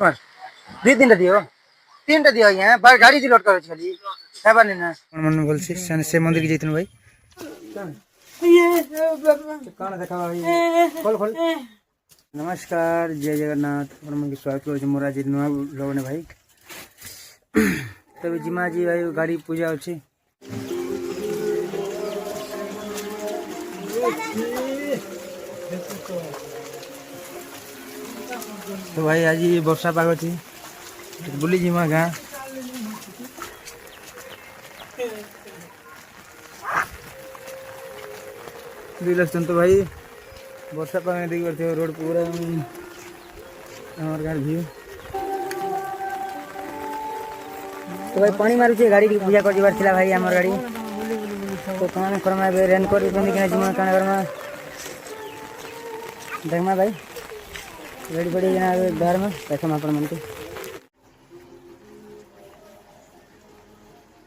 তোমার দুই তিনটা দিও, তিনটা দিও আজ্ঞା গাড়ি দি লোড করছ খালি খাবার না মনে বলছি সে মন্দির কি যাইতেন ভাই कौन देखा भाई खोल खोल नमस्कार जय जगन्नाथ मन स्वागत कर मोरा जी नुआ लोग ने भाई तभी जिमा जी भाई गाड़ी पूजा अच्छी तो भाई आज वर्षा पाग अच्छी बुली जिमा गाँ तो भाई वर्षा पाग देख पार्थ रोड पूरा हमारे गाँव व्यू तो भाई पानी मारुचे गाड़ी की पूजा कर भाई आम गाड़ी तो कौन करमा रेनकोट पिंधिकिना जीमा कौन करमा देखमा भाई रेडी पड़ी बाहर में देखम आपण मन के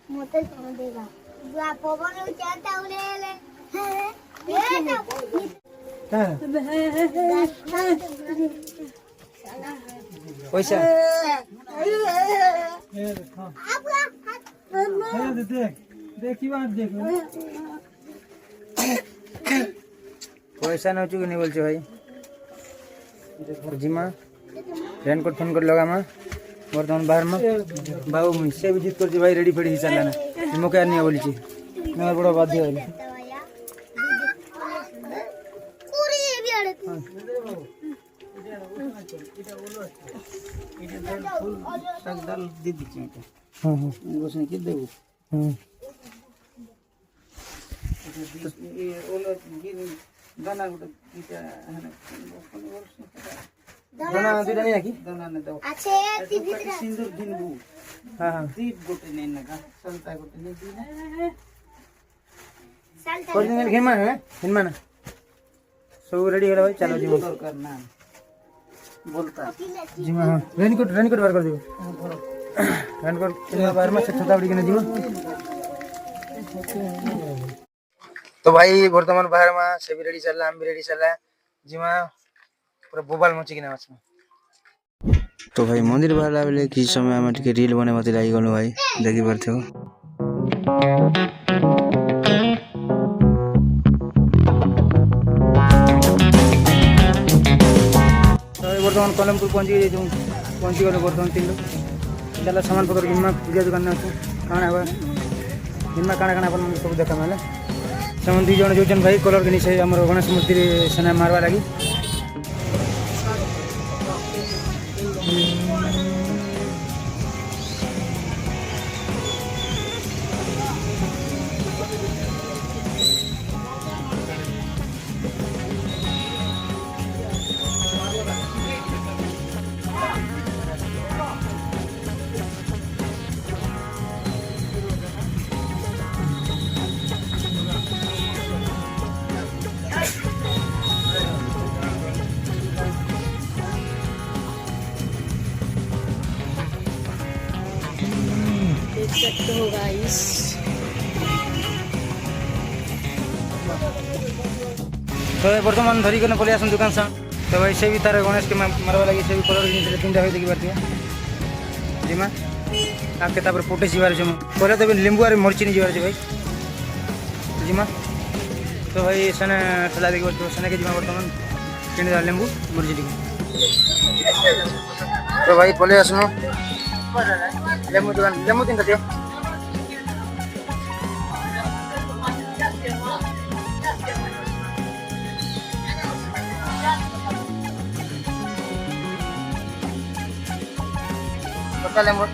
मोते सुन देगा जो आप पवन चाहता उले ले पैसा पैसा न चुके नहीं बोलছে भाई जिमा रेनकोट फेनकोट लगा मा बर्तमान बाहर में बाबू से भी जीत कर भाई रेडी फेडी हिसाब लेना मौका नहीं बोली मैं बड़ा बाध्य होइले दाल दे दीजिए हां हां उसने के देबो हां ये ओलो दाना गुटा दाना दुटा नहीं की दाना ने दो अच्छे टीवी सिंदूर दिन बु हां हां दीप गोटे नहीं ना संता गोटे नहीं दी सालता कोई दिन घेमा है हिनमा ना सब रेडी हो भाई चलो जी करना बोलता जी हां रेनकोट बाहर कर दो रेनकोट बाहर में छत्ता उड़ी के ना जी तो भाई वर्तमान बाहर में से भी रेडी चल हम भी रेडी चल जिमा पूरा बोबाल मची किना माछ तो भाई मंदिर बाहर आबले कि समय हम टिके रील बने मते लागि गलो भाई देखि परथो तो वर्तमान कोलमपुर पहुंची गए गलो वर्तमान तीन लोग चला सामान पकड़ जिमा पूजा दुकान में अछि काना बा जिमा काना काना अपन सब देखा माले समान दुई जन जोजन भाई कलर के नीचे हमर गणेश मूर्ति सेना मारवा लगी देख सकते हो गाइस तो वर्तमान धरिक पलि आसन दुकान से तो भाई से भी तार गणेश के मारवा लगी से भी कलर जिन तीन देखी पार्थिव जिमा आके तापर पोटे जीवार जो पहले तो लेंबू और मरची नहीं जीवार भाई जिमा तो भाई सेने ठेला देखी पार्थिव सेने के जिमा बर्तमान किणी लेंबू मरची टी तो भाई पलि आसनो लेंबू दुकान लेंबू तीन दियो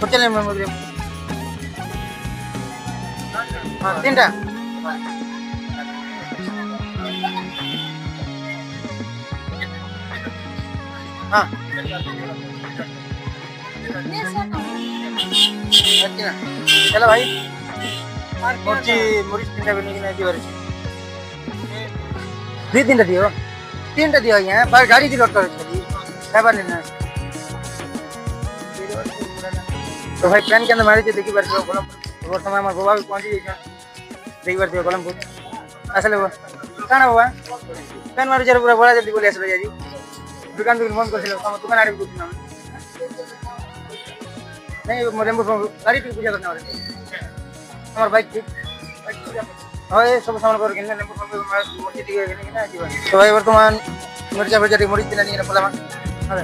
पचास लेंबू हाँ तीन टा हाँ चलो भाई मरची मरीच तीन टा बनी कि नहीं दिवार दुई तीन टा दियो आज्ञा गाड़ी दी लोड कर खाबार लेना तो भाई प्लान के अंदर मारी देखी पार्थ बर्तमान आम बाबा भी पहुंची जाइए देखी पार्थ कोलमपुर आसले बाबा कौन बाबा प्लान मारी पूरा बड़ा जल्दी बोली आस दुकान बंद कर दुकान आड़े नहीं लेम्बू गाड़ी ठीक पूजा करने वाले हमारे बाइक ठीक हाँ ये सब सामान कर लेम्बू मूर्ति टिके ना जीवन तो भाई बर्तमान मिर्चा मिर्चा टी मुड़ी दिला नहीं ना पला अरे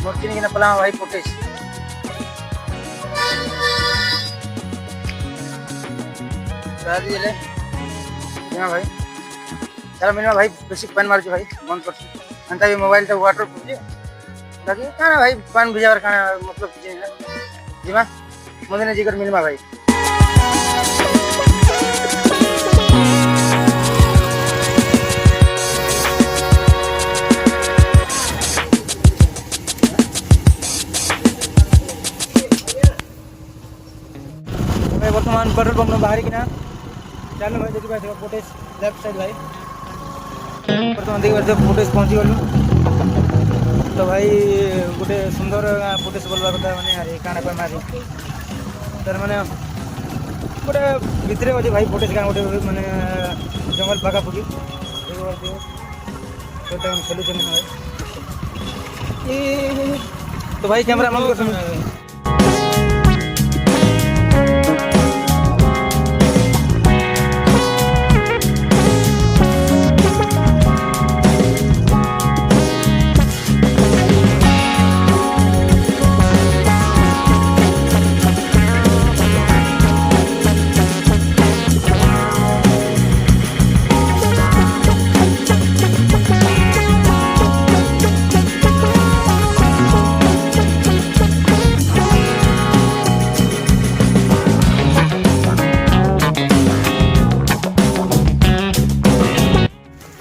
मूर्ति नहीं ना पला भाई फुटेज दादी ले हाँ भाई चलो मिनिमम भाई बेसिक पानी मार्च भाई बंद कर अंता भी मोबाइल तो वाटर प्रूफ लगे क्या ना भाई पानी भिजा और खाना मतलब चीज़ नहीं जी माँ मुझे नहीं जिक्र मिलमा भाई भाई वर्तमान पेट्रोल पंप में बाहर की ना चलो भाई देखिए भाई फुटेज लेफ्ट साइड भाई बर्तमान देखिए फुटेज पहुँची गलु तो भाई गोटे सुंदर फुटेज बोलवा कथा मैंने अरे काना पे मारी तर मैंने गोटे भितर अच्छे भाई फुटेज क्या गोटे मैंने जंगल पाखापुखी खेलुचे भाई तो भाई कैमरा बंद कर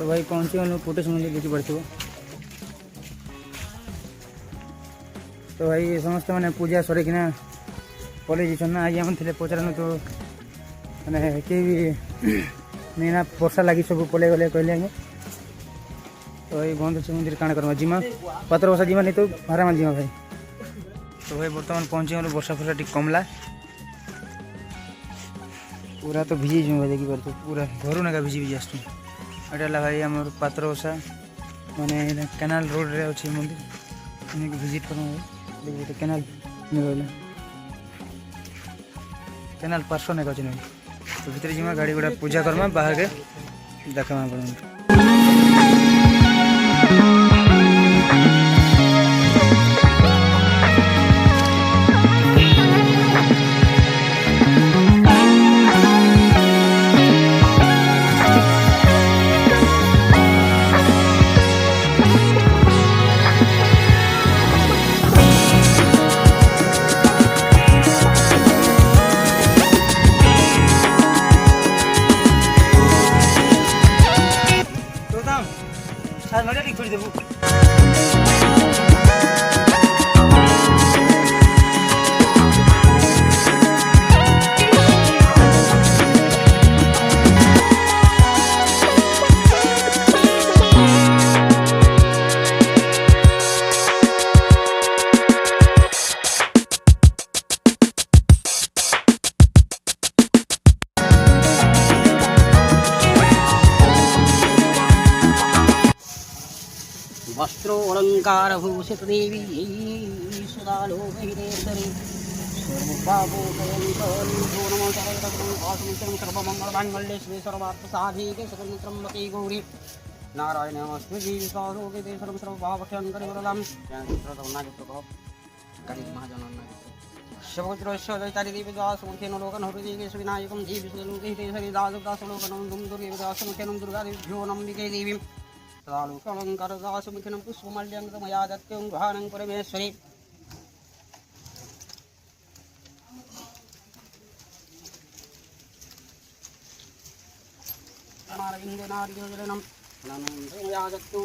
भाई पहुँचे हम फुटेज मुझे देखी पड़ो तो भाई समस्त मैंने पूजा सरिकिना पलि ना आज आम थे पचारान तो मैंने कहीं भी नहीं ना वर्षा लगी सब पलि गले कहले आगे तो भाई बंद अच्छे मंदिर काण करमा जिमा पात्र बसा जिमा नहीं तो भारा माल जिमा भाई तो भाई बर्तमान पहुँचे हम वर्षा फर्षा टी कमला पूरा तो भिजी जी भाई देखी पार्थ पूरा घर ना भिजी भिजी आस एटा भाई आम पात्र ओसा मैंने केनाल रोड रे अच्छे मंदिर विजिट कर भाई केनाल मिल केनाल पार्श्व नहीं अच्छे तो भितर जीमा गाड़ी गुड़ा पूजा करमा बाहर के देखा नडिया ठीक छोड़ी देबू वस्त्रो अलंकार भूषित देवी सुदालोकेश्वरी सर्वपापोपयंतो नमो सर्वमंगल सर्वमंगलमांगल्ये श्री सर्वार्थ साधिके शरण्ये गौरी नारायण नमस्ते जीव सारोगे ते सर्व सर्वभावक्षयंकरि वरदां ज्ञानपुत्रनादिप्रभो गणेश महाजननादिप्र शिवपुत्रस्य देवीदासमुखेन लोकन हृदयेषु विनायकं जीविसलोके ते हरिदासदासलोकनं दुर्गेदासमुखेनं दुर्गादेव्यो नम्बिके देवीं सदालोकालंकारदासमुखिनं पुष्पमाल्यङ्कमया दत्तं गृहाणं परमेश्वरी नारायणनारायणं नमोमया दत्तं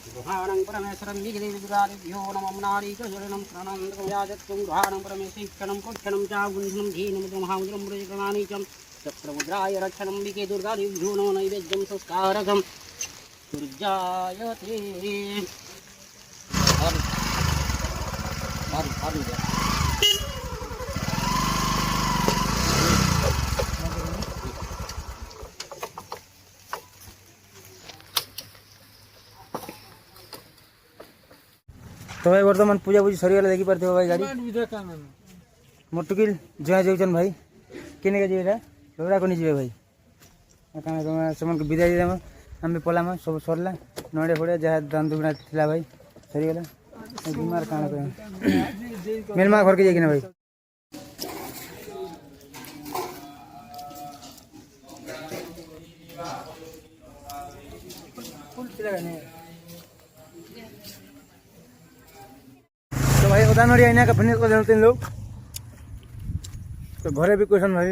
गृहाणं परमेश्वरं विघ्नेश्वरादिभ्यो नमः नारीकजनं प्रणन्दमया दत्तं गृहाणं परमेश्वरं कोक्षणं च गुन्धनं धीनं महामुद्रं मृजगणानि च चक्रमुद्राय रक्षणं विके दुर्गादिभ्यो नमो नैवेद्यं संस्कारकम् दुर्जायते तो भाई बर्तमान पूजा पूजी सरीगला देखी पारथि भाई गाड़ी मोटुकिल जहाँ जाऊन भाई किने के जीवे लोड़ा को नहीं जीवे भाई काना से विदाय देमा आम भी पलामा सब सरला नड़िया फड़िया जहाँ दान दुगुना थिला भाई सरीगला बीमार काना कर मेलमा घर के जाइकिना भाई तो भाई उदा नड़िया इना का फिनिश कर देते तीन लोग तो घरे भी क्वेश्चन भाई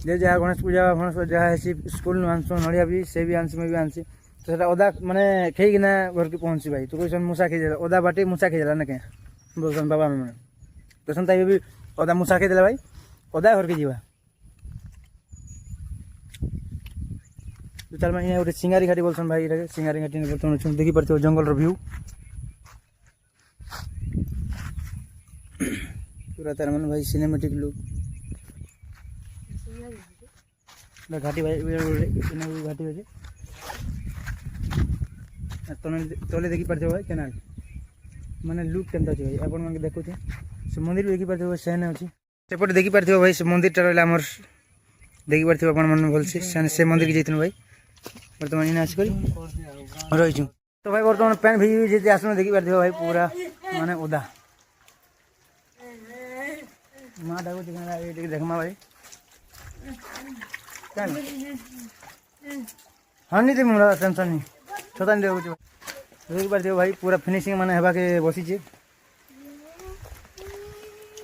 जे जहाँ गणेश पूजा गणेश जहाँ स्कूल आनसु नड़िया भी से भी आनसी मैं भी आनसी तो अदा माने खेकिना घर के पहुँची भाई तो क्वेश्चन मूसा खेल अदा बाटे मूसा खेल ना क्या बोलसन बाबा मैंने क्वेश्चन ताई भी अदा मूसा खेल भाई अदा घर के जीवा तो चल मैं गोटे सिंगारी घाटी बोलसन भाई सिंगारी घाटी बर्तमान देखी पार्थ जंगल व्यू पूरा तार मन भाई सिनेमेटिक लुक घाटी भाई घाटी अच्छे तले देखी पार्थ भाई केनाल माने लुक केमता अच्छे भाई आपण मैंने देखुे से मंदिर भी देखी पार्थ सेने अच्छे सेपटे देखी पार्थ भाई से मंदिर टा रहा आमर देखी पार्थ आप भलसे से मंदिर की जाइए भाई बर्तमान इन्हें आसिक रही तो भाई बर्तमान पैंट भिजी आसन देखी पार्थ भाई पूरा माने ओदा माँ डाक देखमा भाई हाँ नहीं मुझे टेंशन नहीं छोटा नहीं देखो देखी पार्थ भाई पूरा फिनिशिंग माने हेबा के बसी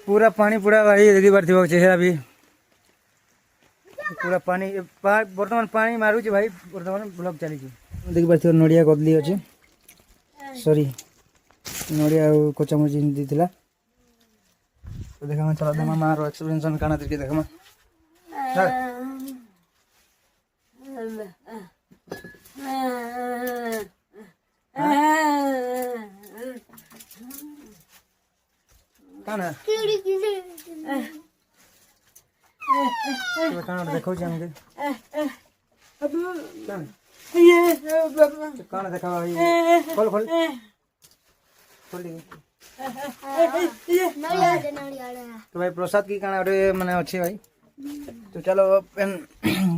पूरा पानी पूरा भाई देखी पार्थ चेहरा भी पूरा पानी बर्तमान पानी मारूचे भाई बर्तमान ब्लॉग चली देखी पार्थ नड़िया कदली अच्छे सॉरी नड़िया कचामची देला तो देखा चला देमा मार एक्सपीरियंस काना तरीके देखमा काना काना देखो हमके काना देखा भाई खोल खोल खोल दी तो भाई प्रसाद की काना माने अच्छे भाई तो चलो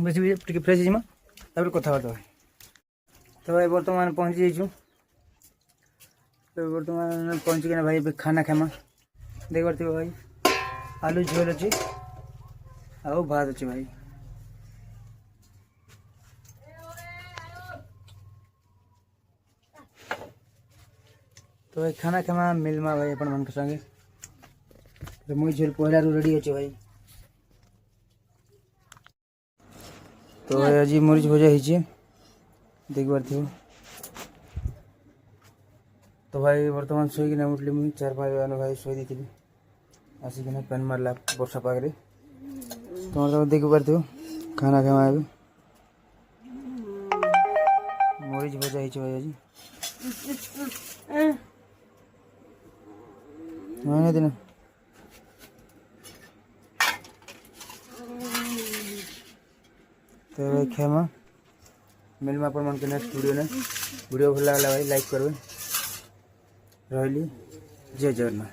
बेसी टे फ्रेश जीमा तापर कथबार्ता भाई तो भाई बर्तमान पहुँची जाइछु तो बर्तमान पहुँचिकिना भाई खाना खामा देख पार्थ भाई आलू झोल अच्छे आउ भात अच्छे भाई तो भाई खाना खामा मिलमा भाई अपन मन के संगे तो मुई झोल पहला रेडी अच्छे भाई तो भाई आज मरीच भजा हो देख पार्थ तो भाई बर्तमान शोकिना उठली मुझे 4-5 बजे भाई शोई दी आसिकिना पेन मारला वर्षा पागे तुम्हारे देख पार्थ खाना खावा मरीच भजा हो भाई आज मैंने दिन तो भाई खेमा मिलमा अपन मन के नेक्स्ट वीडियो भल लगा भाई लाइक करवे रही जय जगन्नाथ।